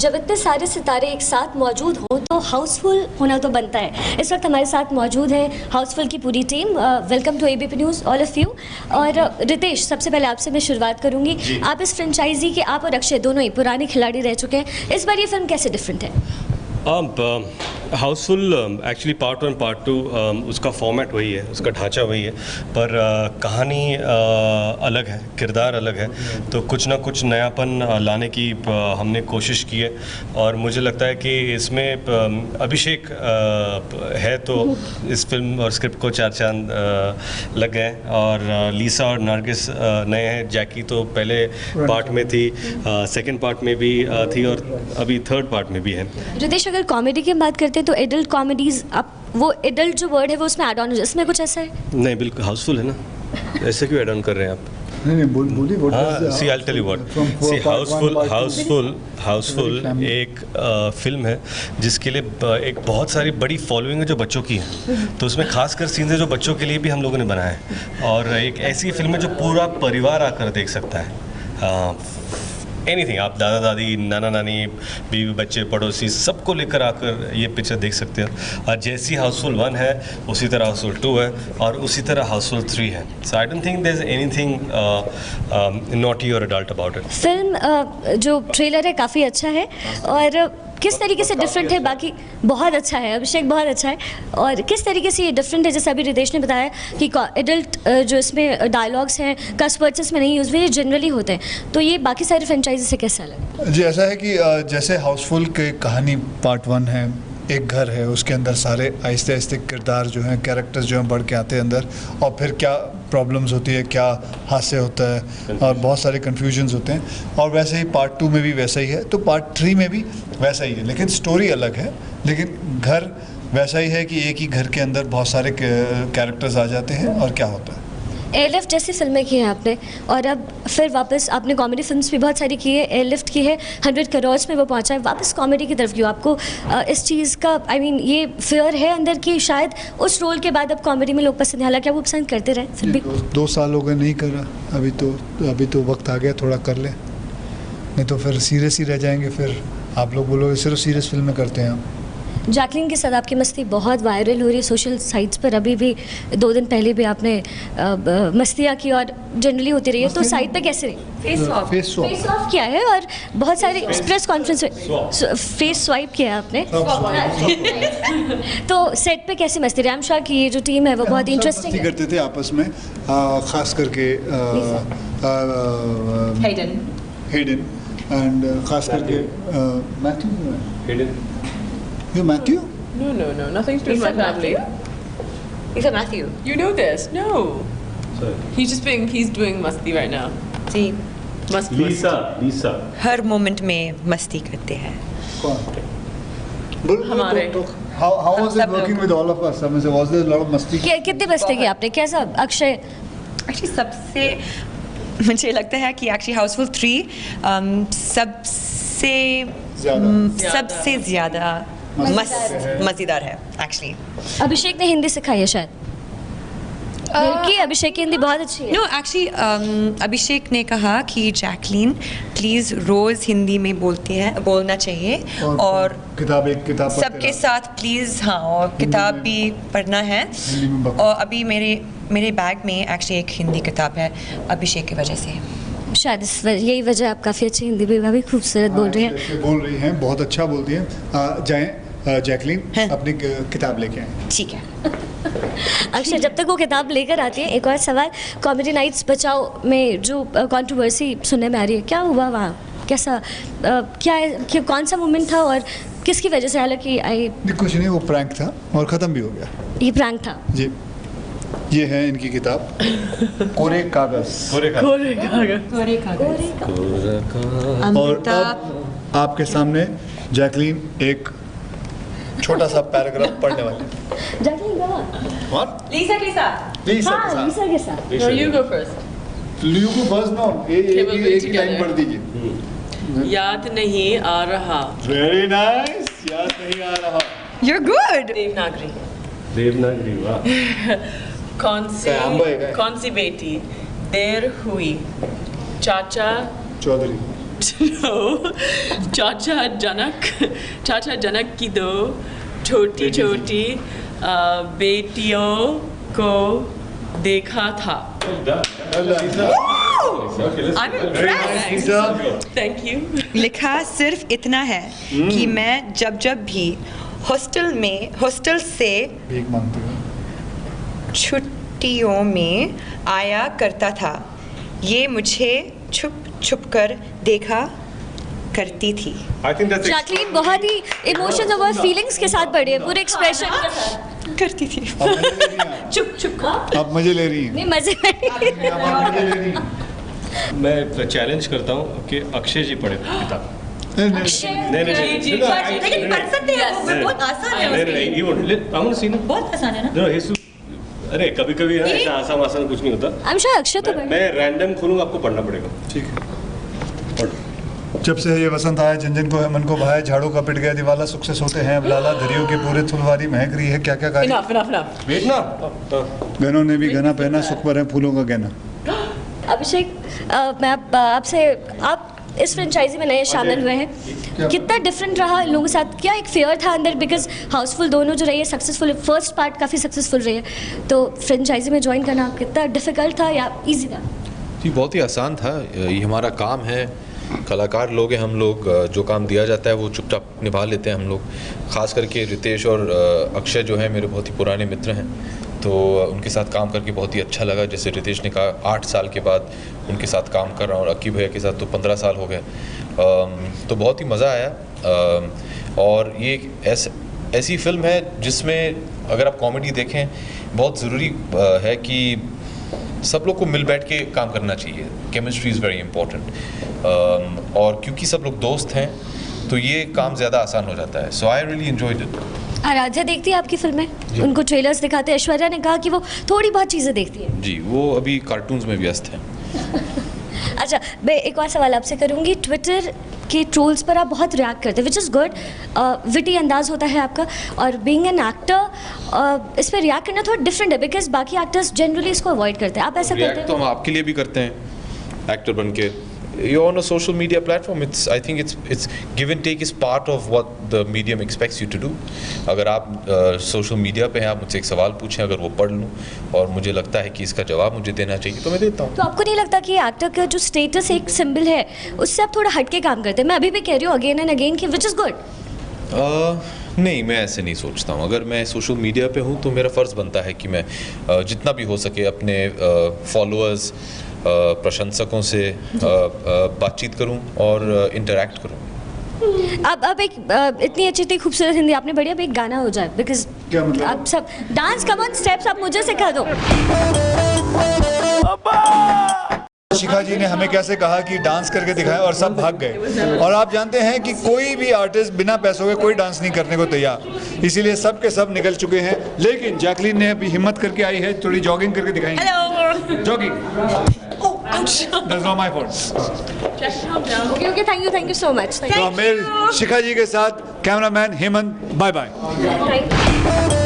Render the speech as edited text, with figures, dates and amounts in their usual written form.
जब इतने सारे सितारे एक साथ मौजूद हों तो हाउसफुल होना तो बनता है। इस वक्त हमारे साथ मौजूद है हाउसफुल की पूरी team. Welcome to ABP news all of you. और रितेश, सबसे पहले आपसे मैं शुरुआत करूंगी। आप इस फ्रेंचाइजी के, आप और अक्षय दोनों ही पुराने खिलाड़ी रह चुके हैं, इस बार ये फिल्म कैसे डिफरेंट है? हाउसफुल एक्चुअली पार्ट 1 पार्ट 2 उसका फॉर्मेट वही है, उसका ढांचा वही है, पर कहानी अलग है, किरदार अलग है, तो कुछ ना कुछ नयापन लाने की हमने कोशिश की है। और मुझे लगता है कि इसमें अभिषेक है तो इस फिल्म और स्क्रिप्ट को 4 चांद लग गए। और लीसा और नरगिस नए हैं, जैकी तो पहले पार्ट में थी, सेकेंड पार्ट में भी थी और अभी थर्ड पार्ट में भी है। रितेश, अगर कॉमेडी की बात करते हैं तो एडल्ट कॉमेडीज, अब वो एडल्ट जो वर्ड है वो उसमें ऐड ऑन हो जाए, इसमें कुछ ऐसा है? नहीं, बिल्कुल हाउसफुल है ना, ऐसे क्यों ऐड ऑन कर रहे हैं आप? नहीं बोलिए। सी आई टेल यू व्हाट, सी हाउसफुल एक फिल्म है जिसके लिए एक बहुत सारी बड़ी फॉलोइंग है जो बच्चों की है, तो उसमें खासकर सीन्स है जो बच्चों के लिए भी हम लोगों ने बनाया है। और एक ऐसी फिल्म है जो पूरा परिवार आकर देख सकता है। एनीथिंग, आप दादा दादी, नाना नानी, बीवी बच्चे, पड़ोसी, सबको लेकर आकर ये पिक्चर देख सकते हैं। और जैसी हाउसफुल 1 है उसी तरह हाउसफुल 2 है और उसी तरह हाउसफुल 3 है। So I don't think there is anything naughty और एडल्ट अबाउट इट। फिल्म जो ट्रेलर है काफ़ी अच्छा है और किस तरीके से डिफरेंट है बाकी? बहुत अच्छा है अभिषेक, बहुत अच्छा है। और किस तरीके से ये डिफरेंट है, जैसे अभी रितेश ने बताया कि एडल्ट जो इसमें डायलॉग्स हैं कस वर्ड्स इसमें नहीं यूज़ हुए, ये जनरली होते हैं, तो ये बाकी सारी फ्रेंचाइजी से कैसा लगा? जी, ऐसा है कि जैसे हाउसफुल के कहानी पार्ट 1 है, एक घर है, उसके अंदर सारे आहिस्ते आहिस्ते किरदार जो हैं, कैरेक्टर्स जो हैं बढ़ के आते हैं अंदर, और फिर क्या प्रॉब्लम्स होती है, क्या हादसे होता है और बहुत सारे कन्फ्यूजन्स होते हैं। और वैसे ही पार्ट 2 में भी वैसा ही है, तो पार्ट 3 में भी वैसा ही है, लेकिन स्टोरी अलग है। लेकिन घर वैसा ही है कि एक ही घर के अंदर बहुत सारे कैरेक्टर्स आ जाते हैं और क्या होता है। एयरलिफ्ट जैसी फिल्में की हैं आपने, और अब फिर वापस आपने कॉमेडी फिल्म्स भी बहुत सारी की है। एयरलिफ्ट की है, 100 करोड़ में वो पहुंचा है, वापस कॉमेडी की तरफ क्यों? आपको इस चीज़ का ये फियर है अंदर कि शायद उस रोल के बाद अब कॉमेडी में लोग पसंद, हालांकि आप वो पसंद करते रहे फिर भी? 2 साल हो गए नहीं करा, अभी तो वक्त आ गया थोड़ा कर ले, नहीं तो फिर सीरियस ही रह जाएंगे। फिर आप लोग बोलोगे सिर्फ सीरियस फिल्में करते हैं आप। जैकलीन के साथ आपकी मस्ती बहुत वायरल हो रही है सोशल साइट्स पर, अभी भी 2 दिन पहले भी आपने मस्तियाँ की और जनरली होती रही है, तो साइट पे कैसे रही? फेस ऑफ किया है और बहुत सारे प्रेस कॉन्फ्रेंस में फेस स्वाइप किया है आपने। तो सेट पे कैसी मस्ती रही? आई एम श्योर कि ये जो टीम है वो बहुत इंटरेस्टिंग है। करते थे आपस में, खास करके हेडन एंड खास करके Matthew. You Matthew? No, nothing to do with my family. Is it Matthew? You know this? No. Sorry. He's doing masti right now. Ji, लीसा her moment में मस्ती करते हैं। कौन? हमारे। How was it working with all of us? Was there a lot of मस्ती? कितने मस्ती की आपने? कैसा अक्षय? एक्चुअली सबसे मुझे लगता है कि एक्चुअली हाउसफुल 3 सबसे ज़्यादा मज़ेदार है एक्चुअली। अभिषेक ने हिंदी सिखाई है शायद, बल्कि अभिषेक की हिंदी बहुत अच्छी है। नो, एक्चुअली अभिषेक ने कहा कि जैकलीन प्लीज़ रोज़ हिंदी में बोलना चाहिए और किताब सबके साथ प्लीज़, हाँ, और किताब भी पढ़ना है। और अभी मेरे बैग में एक्चुअली एक हिंदी किताब है अभिषेक की वजह से। शायद यही वजह आप काफ़ी अच्छी हिंदी भी भाभी खूबसूरत बोल रही हैं। बहुत अच्छा बोलती हैं। जाएं जैकलीन, अपनी किताब लेके आएं। ठीक है। अक्षय, जब तक वो किताब लेकर आती है, एक और सवाल, कॉमेडी नाइट्स बचाओ में जो कंट्रोवर्सी सुनने में आ रही है, क्या हुआ वहाँ? कैसा क्या कौन सा मोमेंट था और किसकी वजह से? हालांकि कुछ नहीं, वो प्रैंक था और ख़त्म भी हो गया। ये प्रैंक था जी। ये है इनकी किताब कोरे कागज। और अब आपके सामने जैकलीन एक छोटा सा पैराग्राफ पढ़ने वाली। लीसा के साथ। No, you go first. You go first now. एक लाइन पढ़ दीजिए। याद नहीं आ रहा। Very nice. याद नहीं आ रहा। You're good. देवनागरी, वाह। कौन सी बेटी देर हुई? चाचा चौधरी। No. चाचा जनक की दो छोटी छोटी बेटियों को देखा था. I'm impressed. Thank you. लिखा सिर्फ इतना है कि मैं जब भी हॉस्टल से भीख मांगते हो छुट्टियों में आया करता था. ये मुझे छुप कर देखा करती थी. I think that's जैकलीन बहुत ही इमोशंस और फीलिंग्स के साथ पढ़ी है, पूरे एक्सप्रेशन के साथ. करती थी. चुप आप मजे ले रही हैं नहीं, मजे में. आप मजे ले रही हैं मैं चैलेंज करता हूँ कि अक्षय जी पढ़े किताब. नहीं, नहीं लेकिन पढ़ सकते हैं वो बहुत आसान है. नहीं you won't. I want to see ना. बहुत आसान है ना. No, he's अरे कभी कभी है ऐसा आसान आसान कुछ नहीं होता. आई एम श्योर अक्षय तो पढ़े. मैं रैंडम खोलूंगा, आपको पढ़ना पड़ेगा. ठीक है. जब से ये वसंत आया जन को है मन को भाया झाड़ू का पिट गया दिवाला सुख से सोते हैं अब लाला दरियों की पूरे फुलवारी महक रही है क्या क्या गाई Enough. वेट ना. गहनों ने भी गहना पहना सुख पर है फूलों का गहना. अभिषेक, मैं आपसे, आप इस फ्रेंचाइजी में नए शामिल हुए हैं, कितना डिफरेंट रहा इन लोगों के साथ? क्या एक फेयर था अंदर? बिकॉज हाउसफुल दोनों जो रही है सक्सेसफुल, फर्स्ट पार्ट काफ़ी सक्सेसफुल रही है, तो फ्रेंचाइजी में ज्वाइन करना कितना डिफिकल्ट था या इजी था? जी बहुत ही आसान था. ये हमारा काम है, कलाकार लोग हैं हम लोग. जो काम दिया जाता है वो चुपचाप निभा लेते हैं हम लोग. ख़ास करके रितेश और अक्षय जो हैं मेरे बहुत ही पुराने मित्र हैं, तो उनके साथ काम करके बहुत ही अच्छा लगा. जैसे रितेश ने कहा 8 साल के बाद उनके साथ काम कर रहा हूँ और अक्की भैया के साथ तो 15 साल हो गए. तो बहुत ही मज़ा आया. और ये एक ऐसी फिल्म है जिसमें अगर आप कॉमेडी देखें, बहुत ज़रूरी है कि सब लोग को मिल बैठ के काम करना चाहिए. Chemistry is very important. और क्योंकि सब लोग दोस्त हैं तो ये काम ज़्यादा आसान हो जाता है. So I really enjoyed it. Aaradhya देखती है आपकी फिल्में? उनको ट्रेलर्स दिखाते हैं. ऐश्वर्या ने कहा कि वो थोड़ी बहुत चीज़ें देखती है. जी वो अभी कार्टून्स में व्यस्त हैं. अच्छा, मैं एक और सवाल आपसे करूँगी. ट्विटर के ट्रोल्स पर आप बहुत रिएक्ट करते हैं, विच इज़ गुड. विटी अंदाज होता है आपका, और बीइंग एन एक्टर इस पर रिएक्ट करना थोड़ा डिफरेंट है, बिकॉज बाकी एक्टर्स जनरली इसको अवॉइड करते हैं. आप ऐसा करते रिएक्ट तो हैं? हम आपके लिए भी करते हैं एक्टर बन के. You're on a social media platform. I think it's give and take is part of what the medium expects you to do. अगर आप सोशल मीडिया पे हैं, आप मुझसे एक सवाल पूछें, अगर वो पढ़ लूँ और मुझे लगता है कि इसका जवाब मुझे देना चाहिए तो मैं देता हूँ. तो आपको नहीं लगता कि एक्टर का जो स्टेटस एक सिंबल है उससे आप थोड़ा हटके काम करते हैं? मैं अभी भी कह रही हूँ अगेन एंड अगेन कि विच इज़ गुड. नहीं, मैं ऐसे नहीं सोचता हूँ. अगर मैं सोशल मीडिया पे हूँ तो मेरा फ़र्ज़ बनता है कि मैं जितना भी हो सके अपने फॉलोअर्स, प्रशंसकों से बातचीत करूं और इंटरैक्ट करूं. अब एक इतनी अच्छी खूबसूरत हिंदी आपने बढ़िया, अब एक गाना हो जाए. बिकॉज क्या मतलब? आप सब डांस कमन स्टेप्स आप मुझे सिखा दो. शिखा जी ने हमें कैसे कहा कि डांस करके दिखाएं और सब भाग गए. और आप जानते हैं कि कोई भी आर्टिस्ट बिना पैसों के कोई डांस नहीं करने को तैयार, इसीलिए सब के सब निकल चुके हैं. लेकिन जैकलीन ने अभी हिम्मत करके आई है, थोड़ी जॉगिंग करके दिखाएंगे. Hello. Jogging. ouch. That's not my fault. Okay, thank you so much. तो मेल शिखा जी के साथ cameraman Hemant, bye bye. Thank you.